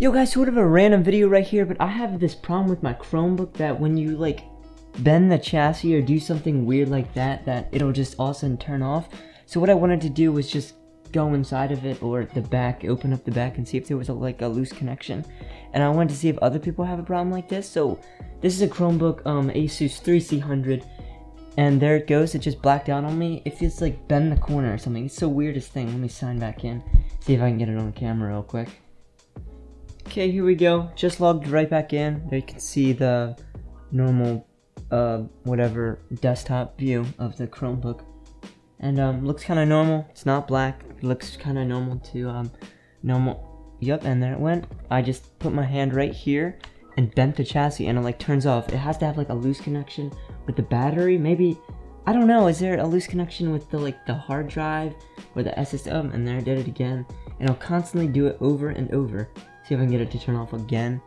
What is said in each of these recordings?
Yo guys, sort of a random video right here, but I have this problem with my Chromebook that when you like bend the chassis or do something weird like that, it'll just all of a sudden turn off. So what I wanted to do was just go inside of it or the back, open up the back and see if there was a loose connection. And I wanted to see if other people have a problem like this. So this is a Chromebook Asus 3C100. And there it goes, it just blacked out on me. It feels like bend the corner or something. It's the weirdest thing. Let me sign back in, see if I can get it on camera real quick. Okay, here we go. Just logged right back in. There you can see the normal, whatever, desktop view of the Chromebook. And looks kind of normal. It's not black. It looks kind of normal to normal. Yep, and there it went. I just put my hand right here and bent the chassis, and it like turns off. It has to have like a loose connection with the battery. Maybe, I don't know. Is there a loose connection with the hard drive or the SSD? And there I did it again. And I'll constantly do it over and over. See if I can get it to turn off again.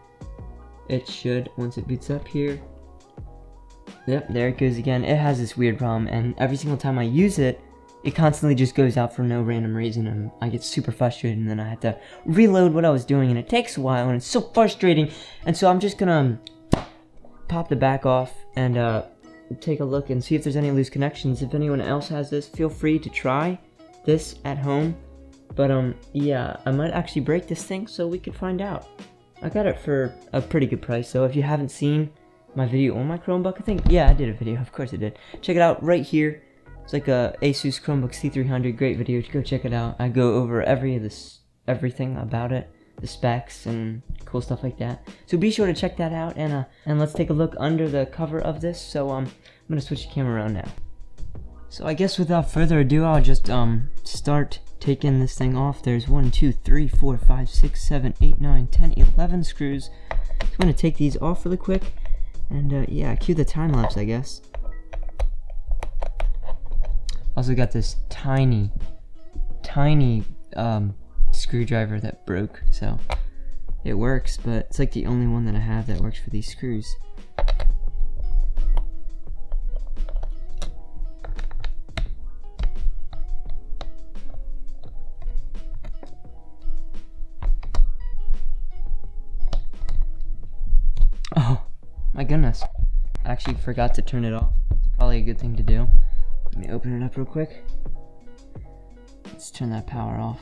It should once it boots up here. Yep, there it goes again. It has this weird problem, and every single time I use it, it constantly just goes out for no random reason, and I get super frustrated, and then I have to reload what I was doing, and it takes a while, and it's so frustrating. And so I'm just gonna pop the back off and take a look and see if there's any loose connections. If anyone else has this, feel free to try this at home. But yeah, I might actually break this thing so we could find out. I got it for a pretty good price, so if you haven't seen my video on my Chromebook, I think, yeah, I did a video, of course I did. Check it out right here. It's like a Asus Chromebook C300, great video, go check it out. I go over everything about it, the specs and cool stuff like that. So be sure to check that out, and let's take a look under the cover of this. So I'm gonna switch the camera around now. So I guess without further ado, I'll just start taking this thing off. There's 1, 2, 3, 4, 5, 6, 7, 8, 9, 10, 11 screws. So I'm gonna take these off really quick, and yeah, cue the time lapse, I guess. Also got this tiny screwdriver that broke, so it works, but it's like the only one that I have that works for these screws. Oh my goodness, I actually forgot to turn it off. It's probably a good thing to do. Let me open it up real quick. Let's turn that power off.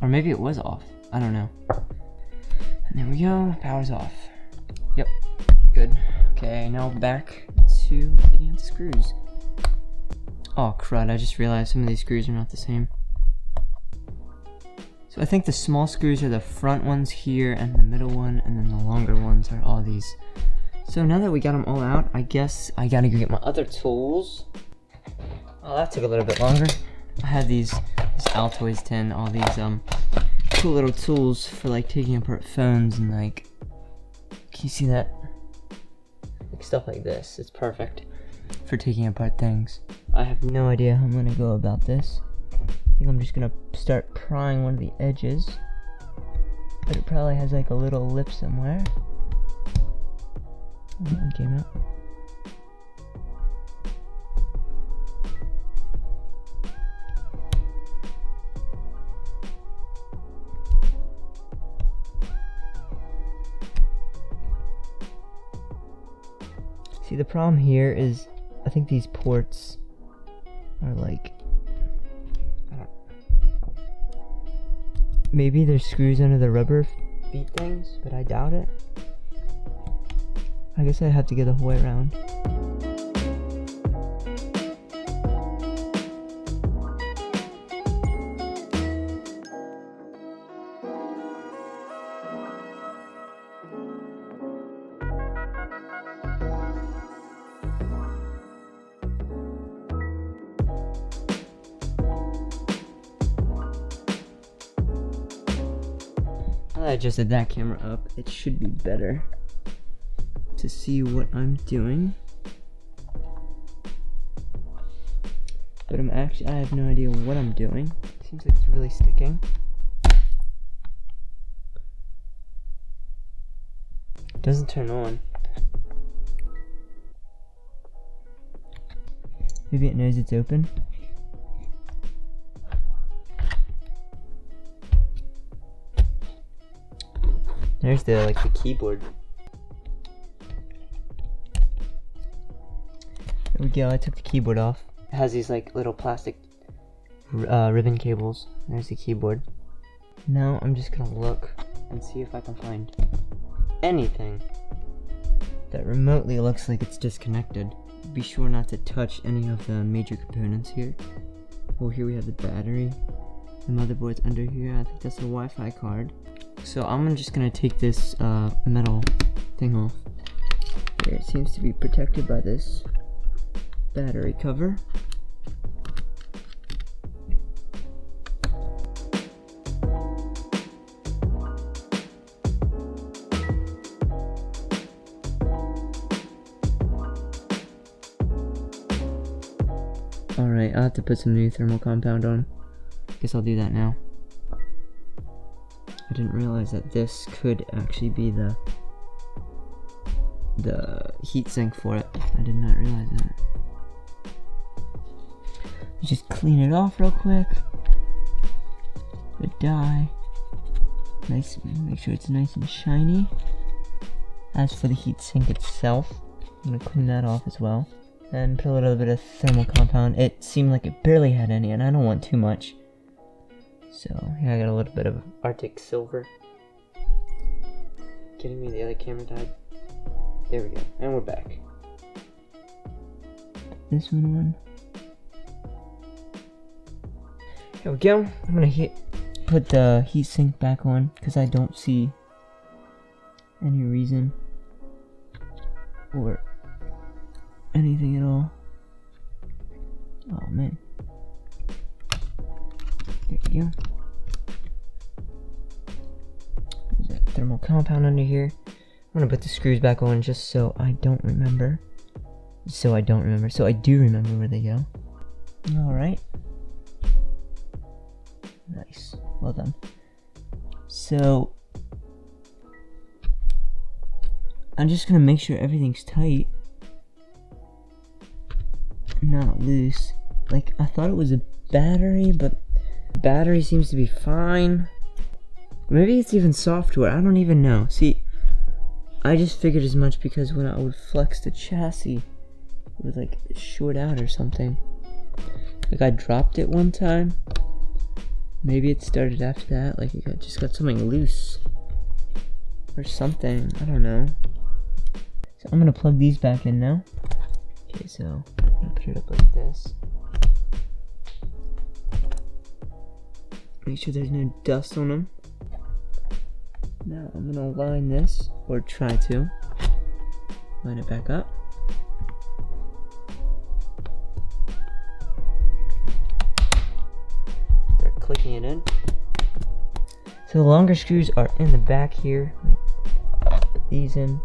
Or maybe it was off. I don't know. And there we go. Power's off. Yep. Good. Okay, now back to the screws. Oh crud, I just realized some of these screws are not the same. So I think the small screws are the front ones here, and the middle one, and then the longer ones are all these. So now that we got them all out, I guess I gotta go get my other tools. Oh, that took a little bit longer. I had this Altoids tin, all these cool little tools for like taking apart phones and like, can you see that? Like stuff like this. It's perfect for taking apart things. I have no idea how I'm gonna go about this. I think I'm just gonna start prying one of the edges, but it probably has like a little lip somewhere. That one came out. See, the problem here is I think these ports are like, maybe there's screws under the rubber feet things, but I doubt it. I guess I'd have to get the whole way around. Now that I adjusted that camera up, it should be better to see what I'm doing. But I have no idea what I'm doing. Seems like it's really sticking. It doesn't turn on. Maybe it knows it's open. There's the keyboard. There we go, I took the keyboard off. It has these little plastic ribbon cables. There's the keyboard. Now I'm just gonna look and see if I can find anything that remotely looks like it's disconnected. Be sure not to touch any of the major components here. Oh, here we have the battery. The motherboard's under here. I think that's a Wi-Fi card. So I'm just gonna take this metal thing off. Here, it seems to be protected by this battery cover. Alright, I'll have to put some new thermal compound on. Guess I'll do that now. I didn't realize that this could actually be the heat sink for it. I did not realize that. Just clean it off real quick. The dye. Nice, make sure it's nice and shiny. As for the heat sink itself, I'm gonna clean that off as well. And put a little bit of thermal compound. It seemed like it barely had any, and I don't want too much. So here I got a little bit of Arctic silver. Kidding me, the other camera died. There we go, and we're back. This one on. There we go. I'm gonna put the heatsink back on because I don't see any reason or anything at all. Oh man. There we go. There's that thermal compound under here. I'm gonna put the screws back on just so I don't remember. So I do remember where they go. Alright. Nice. Well done. So I'm just gonna make sure everything's tight. Not loose. Like, I thought it was a battery, but the battery seems to be fine. Maybe it's even software, I don't even know. See, I just figured as much because when I would flex the chassis, it would short out or something. Like, I dropped it one time. Maybe it started after that, like it just got something loose. Or something, I don't know. So I'm gonna plug these back in now. Okay, so I'm gonna put it up like this. Make sure there's no dust on them. Now I'm gonna line this, or try to. Line it back up. Start clicking it in. So the longer screws are in the back here. Let me put these in.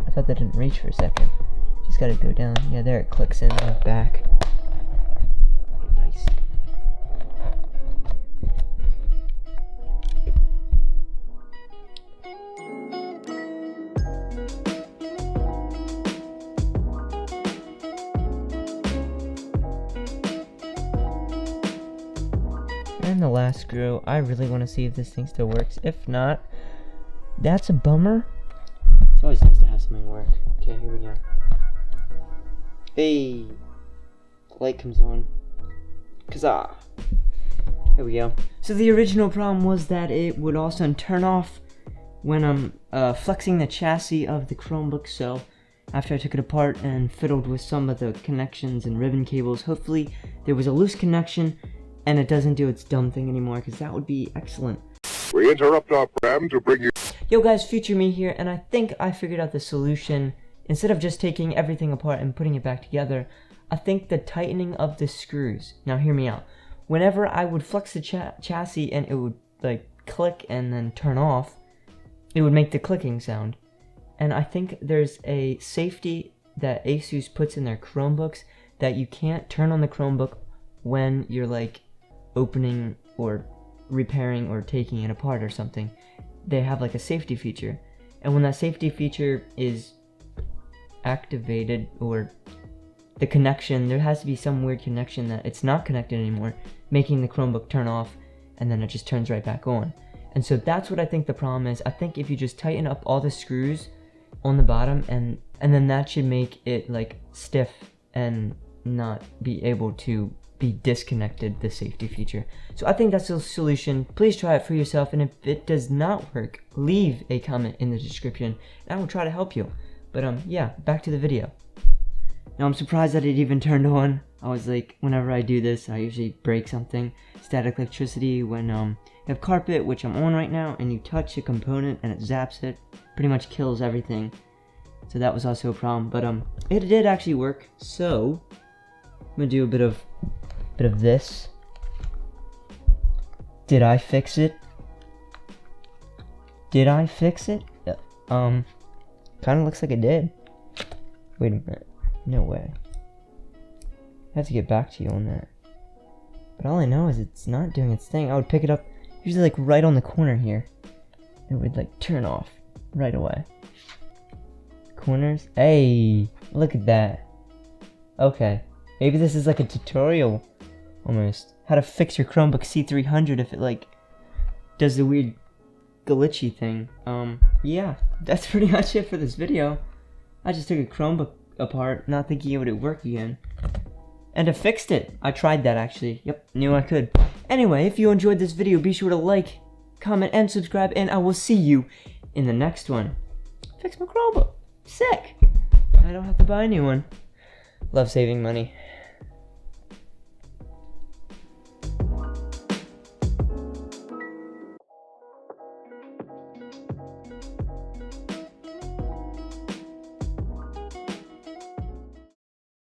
I thought that didn't reach for a second. Just gotta go down. Yeah, there it clicks in the back. Nice. And the last screw, I really want to see if this thing still works. If not, that's a bummer. It's always nice to have something work. Okay, here we go. Hey! The light comes on. Kazaa! Here we go. So the original problem was that it would also turn off when I'm flexing the chassis of the Chromebook. So after I took it apart and fiddled with some of the connections and ribbon cables, hopefully there was a loose connection and it doesn't do its dumb thing anymore, because that would be excellent. We interrupt our program to bring you... Yo guys, Future Me here, and I think I figured out the solution. Instead of just taking everything apart and putting it back together, I think the tightening of the screws. Now hear me out. Whenever I would flex the chassis and it would click and then turn off, it would make the clicking sound. And I think there's a safety that Asus puts in their Chromebooks that you can't turn on the Chromebook when you're opening or repairing or taking it apart or something. They have a safety feature, and when that safety feature is activated, or the connection, there has to be some weird connection that it's not connected anymore, making the Chromebook turn off, and then it just turns right back on. And so that's what I think the problem is. I think if you just tighten up all the screws on the bottom, and then that should make it like stiff and not be able to be disconnected, the safety feature. So I think that's the solution. Please try it for yourself, and if it does not work, leave a comment in the description and I will try to help you. But yeah, back to the video. Now I'm surprised that it even turned on. I was like, whenever I do this, I usually break something. Static electricity when you have carpet, which I'm on right now, and you touch a component and it zaps it, pretty much kills everything. So that was also a problem, but it did actually work. So I'm gonna do a bit of this. Did I fix it? Did I fix it? Kind of looks like it did. Wait a minute. No way. I have to get back to you on that. But all I know is it's not doing its thing. I would pick it up usually like right on the corner here. It would like turn off right away. Corners. Hey, look at that. Okay. Maybe this is like a tutorial almost. How to fix your Chromebook C300 if it like does the weird glitchy thing. Yeah, that's pretty much it for this video. I just took a Chromebook apart, not thinking it would work again. And I fixed it. I tried that actually. Yep, knew I could. Anyway, if you enjoyed this video, be sure to like, comment, and subscribe, and I will see you in the next one. Fix my Chromebook. Sick. I don't have to buy a new one. Love saving money.